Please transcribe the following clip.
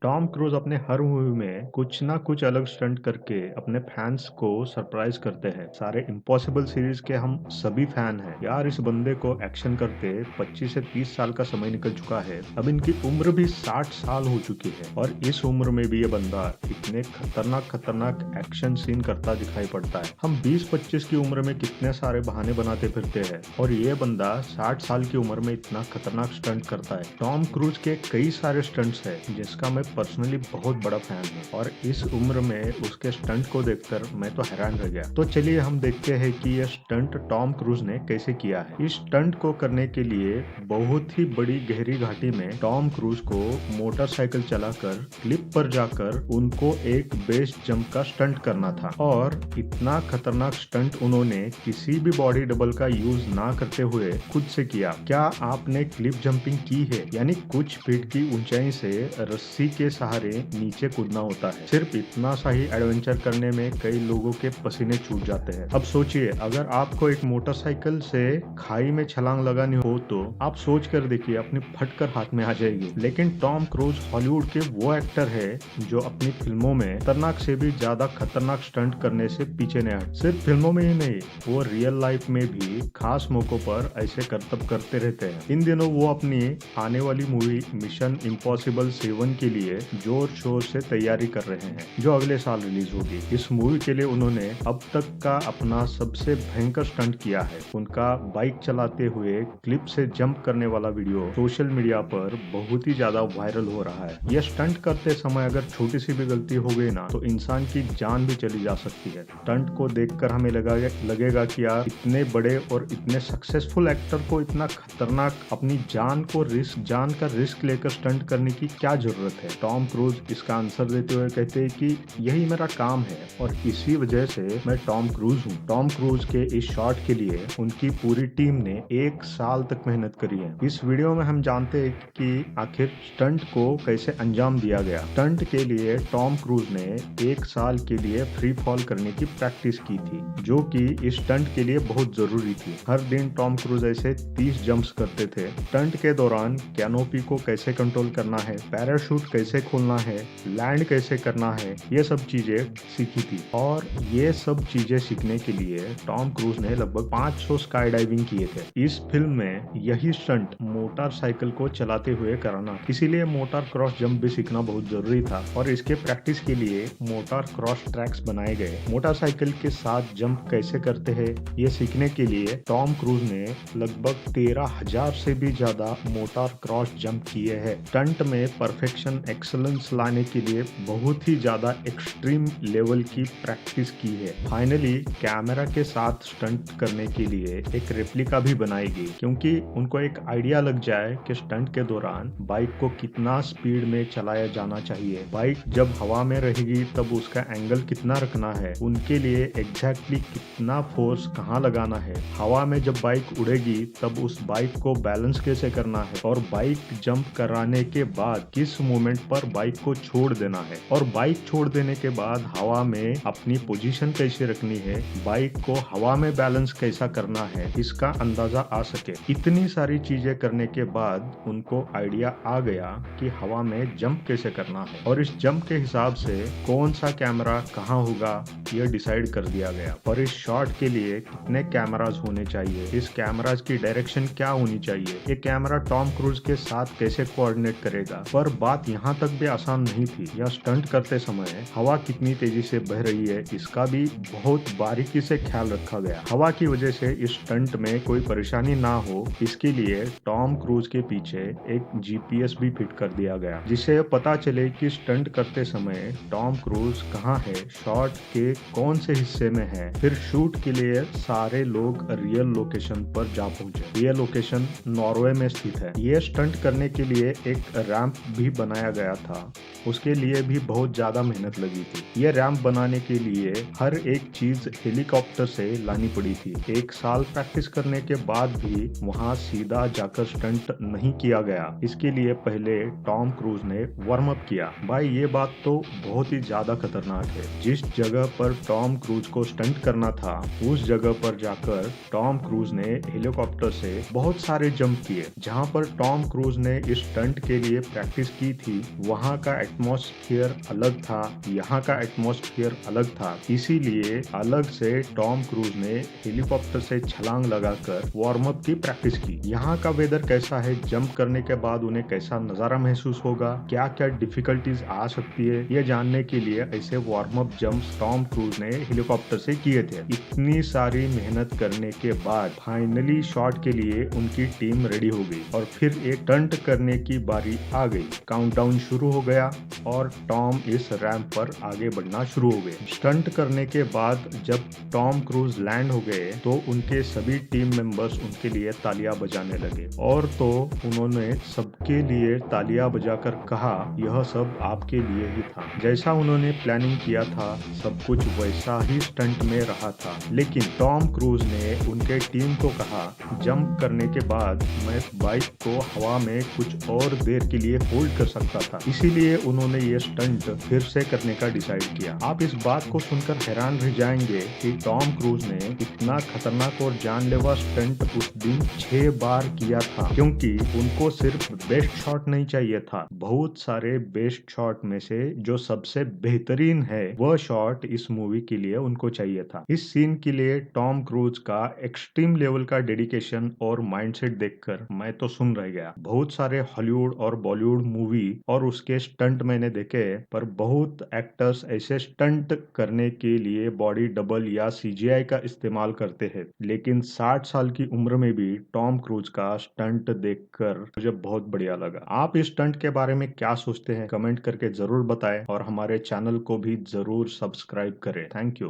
Tom cruise अपने हर movie में कुछ ना कुछ अलग स्टंट करके अपने फैंस को सरप्राइज करते हैं। सारे इम्पॉसिबल सीरीज के हम सभी फैन हैं यार। इस बंदे को एक्शन करते 25 से 30 साल का समय निकल चुका है। अब इनकी उम्र भी 60 साल हो चुकी है और इस उम्र में भी ये बंदा इतने खतरनाक खतरनाक एक्शन सीन करता दिखाई पड़ता है। हम 20-25 की उम्र में कितने सारे बहाने बनाते फिरते हैं और ये बंदा 60 साल की उम्र में इतना खतरनाक स्टंट करता है। टॉम क्रूज के कई सारे स्टंट्स हैं जिसका मैं पर्सनली बहुत बड़ा फैन हूँ और इस उम्र में उसके स्टंट को देखकर मैं तो हैरान रह गया। तो चलिए हम देखते हैं कि यह स्टंट टॉम क्रूज ने कैसे किया है। इस स्टंट को करने के लिए बहुत ही बड़ी गहरी घाटी में टॉम क्रूज को मोटरसाइकिल चलाकर क्लिप पर जाकर उनको एक बेस जंप का स्टंट करना था और इतना खतरनाक स्टंट उन्होंने किसी भी बॉडी डबल का यूज ना करते हुए खुद से किया। क्या आपने क्लिप जंपिंग की है? यानी कुछ फीट की ऊंचाई से रस्सी के सहारे नीचे कूदना होता है। सिर्फ इतना सा ही एडवेंचर करने में कई लोगों के पसीने छूट जाते हैं। अब सोचिए, अगर आपको एक मोटरसाइकिल से खाई में छलांग लगानी हो तो आप सोच कर देखिए, अपनी फटकर हाथ में आ जाएगी। लेकिन टॉम क्रूज हॉलीवुड के वो एक्टर है जो अपनी फिल्मों में खतरनाक से भी ज्यादा खतरनाक स्टंट करने से पीछे नहीं हट। सिर्फ फिल्मों में ही नहीं, वो रियल लाइफ में भी खास मौकों पर ऐसे करतब करते रहते हैं। इन दिनों वो अपनी आने वाली मूवी मिशन इम्पॉसिबल 7 के लिए जोर शोर से तैयारी कर रहे हैं, जो अगले साल रिलीज होगी। इस मूवी के लिए उन्होंने अब तक का अपना सबसे भयंकर स्टंट किया है। उनका बाइक चलाते हुए क्लिप से जंप करने वाला वीडियो सोशल मीडिया पर बहुत ही ज्यादा वायरल हो रहा है। यह स्टंट करते समय अगर छोटी सी भी गलती हो गई ना तो इंसान की जान भी चली जा सकती है। स्टंट को देखकर हमें लगेगा कि यार, इतने बड़े और इतने सक्सेसफुल एक्टर को इतना खतरनाक अपनी जान का रिस्क लेकर स्टंट करने की क्या जरूरत है। टॉम क्रूज इसका आंसर देते हुए कहते हैं कि यही मेरा काम है और इसी वजह से मैं टॉम क्रूज हूँ। टॉम क्रूज के इस शॉट के लिए उनकी पूरी टीम ने 1 साल तक मेहनत करी है। इस वीडियो में हम जानते हैं कि आखिर स्टंट को कैसे अंजाम दिया गया। स्टंट के लिए टॉम क्रूज ने 1 साल के लिए फ्री फॉल करने की प्रैक्टिस की थी, जो कि इस स्टंट के लिए बहुत जरूरी थी। हर दिन टॉम क्रूज ऐसे 30 जंप्स करते थे। स्टंट के दौरान कैनोपी को कैसे कंट्रोल करना है, पैराशूट कैसे खोलना है, लैंड कैसे करना है, ये सब चीजें सीखी थी। और ये सब चीजें सीखने के लिए टॉम क्रूज ने लगभग 500 स्काई डाइविंग किए थे। इस फिल्म में यही स्टंट मोटरसाइकिल को चलाते हुए कराना, इसीलिए मोटर क्रॉस जंप भी सीखना बहुत जरूरी था और इसके प्रैक्टिस के लिए मोटर क्रॉस ट्रैक्स बनाए गए। मोटरसाइकिल के साथ जंप कैसे करते हैं ये सीखने के लिए टॉम क्रूज ने लगभग 13,000 से भी ज्यादा मोटर क्रॉस जंप किए हैं। स्टंट में परफेक्शन एक्सलेंस लाने के लिए बहुत ही ज्यादा एक्सट्रीम लेवल की प्रैक्टिस की है। फाइनली कैमरा के साथ स्टंट करने के लिए एक रेप्लिका भी बनाएगी, क्योंकि उनको एक आइडिया लग जाए कि स्टंट के दौरान बाइक को कितना स्पीड में चलाया जाना चाहिए। बाइक जब हवा में रहेगी तब उसका एंगल कितना रखना है, उनके लिए एग्जैक्टली कितना फोर्स कहाँ लगाना है। हवा में जब बाइक उड़ेगी तब उस बाइक को बैलेंस कैसे करना है और बाइक जंप कराने के बाद किस मोमेंट पर बाइक को छोड़ देना है और बाइक छोड़ देने के बाद हवा में अपनी पोजीशन कैसे रखनी है, बाइक को हवा में बैलेंस कैसा करना है, इसका अंदाजा आ सके। इतनी सारी चीजें करने के बाद उनको आइडिया आ गया कि हवा में जंप कैसे करना है और इस जंप के हिसाब से कौन सा कैमरा कहाँ होगा यह डिसाइड कर दिया गया। और इस शॉट के लिए कितने कैमराज होने चाहिए, इस कैमराज की डायरेक्शन क्या होनी चाहिए, ये कैमरा टॉम क्रूज के साथ कैसे कोऑर्डिनेट करेगा। पर बात यहाँ तक भी आसान नहीं थी। यह स्टंट करते समय हवा कितनी तेजी से बह रही है इसका भी बहुत बारीकी से ख्याल रखा गया। हवा की वजह से इस स्टंट में कोई परेशानी ना हो, इसके लिए टॉम क्रूज के पीछे एक जीपीएस भी फिट कर दिया गया, जिससे पता चले कि स्टंट करते समय टॉम क्रूज कहाँ है, शॉट के कौन से हिस्से में है। फिर शूट के लिए सारे लोग रियल लोकेशन पर जा पहुंचे। यह लोकेशन नॉर्वे में स्थित है। यह स्टंट करने के लिए एक रैंप भी बनाया गया था, उसके लिए भी बहुत ज्यादा मेहनत लगी थी। यह रैंप बनाने के लिए हर एक चीज हेलीकॉप्टर से लानी पड़ी थी। 1 साल प्रैक्टिस करने के बाद भी वहां सीधा जाकर स्टंट नहीं किया गया। इसके लिए पहले टॉम क्रूज ने वार्म अप किया। भाई ये बात तो बहुत ही ज्यादा खतरनाक है। जिस जगह पर टॉम क्रूज को स्टंट करना था उस जगह पर जाकर टॉम क्रूज ने हेलीकॉप्टर से बहुत सारे जंप किए। जहां पर टॉम क्रूज ने इस स्टंट के लिए प्रैक्टिस की थी वहाँ का एटमॉस्फेयर अलग था, यहाँ का एटमॉस्फेयर अलग था। इसीलिए अलग से टॉम क्रूज ने हेलीकॉप्टर से छलांग लगाकर वार्म अप की प्रैक्टिस की। यहाँ का वेदर कैसा है, जंप करने के बाद उन्हें कैसा नजारा महसूस होगा, क्या क्या डिफिकल्टीज आ सकती है, ये जानने के लिए ऐसे warm up jumps Tom cruise ने हेलीकॉप्टर से किए थे। इतनी सारी मेहनत करने के बाद फाइनली शॉट के लिए उनकी टीम रेडी हो गई और फिर एक स्टंट करने की बारी आ गई। काउंटडाउन शुरू हो गया और टॉम इस रैंप पर आगे बढ़ना शुरू हो गए। स्टंट करने के बाद जब टॉम क्रूज लैंड हो गए तो उनके सभी टीम मेंबर्स उनके लिए तालियां बजाने लगे और तो उन्होंने सबके लिए तालियां बजाकर कहा, यह सब आपके लिए ही था। जैसा उन्होंने प्लानिंग किया था सब कुछ वैसा ही स्टंट में रहा था, लेकिन टॉम क्रूज ने उनके टीम को कहा, जंप करने के बाद मैं बाइक को हवा में कुछ और देर के लिए होल्ड कर सकता था, इसीलिए उन्होंने ये स्टंट फिर से करने का डिसाइड किया। आप इस बात को सुनकर हैरान रह जाएंगे कि टॉम क्रूज ने इतना खतरनाक और जानलेवा स्टंट उस दिन 6 बार किया था, क्योंकि उनको सिर्फ बेस्ट शॉट नहीं चाहिए था, बहुत सारे बेस्ट शॉट में से जो सबसे बेहतरीन है वह शॉट इस मूवी के लिए उनको चाहिए था। इस सीन के लिए टॉम क्रूज का एक्सट्रीम लेवल का डेडिकेशन और माइंडसेट देखकर मैं तो सुन रह गया। बहुत सारे हॉलीवुड और बॉलीवुड मूवी और उसके स्टंट मैंने देखे, पर बहुत एक्टर्स ऐसे स्टंट करने के लिए बॉडी डबल या सीजीआई का इस्तेमाल करते हैं, लेकिन 60 साल की उम्र में भी टॉम क्रूज का स्टंट देखकर मुझे बहुत बढ़िया लगा। आप इस स्टंट के बारे में क्या सोचते हैं, कमेंट करके जरूर बताएं और हमारे चैनल को भी जरूर सब्सक्राइब करें। Thank you.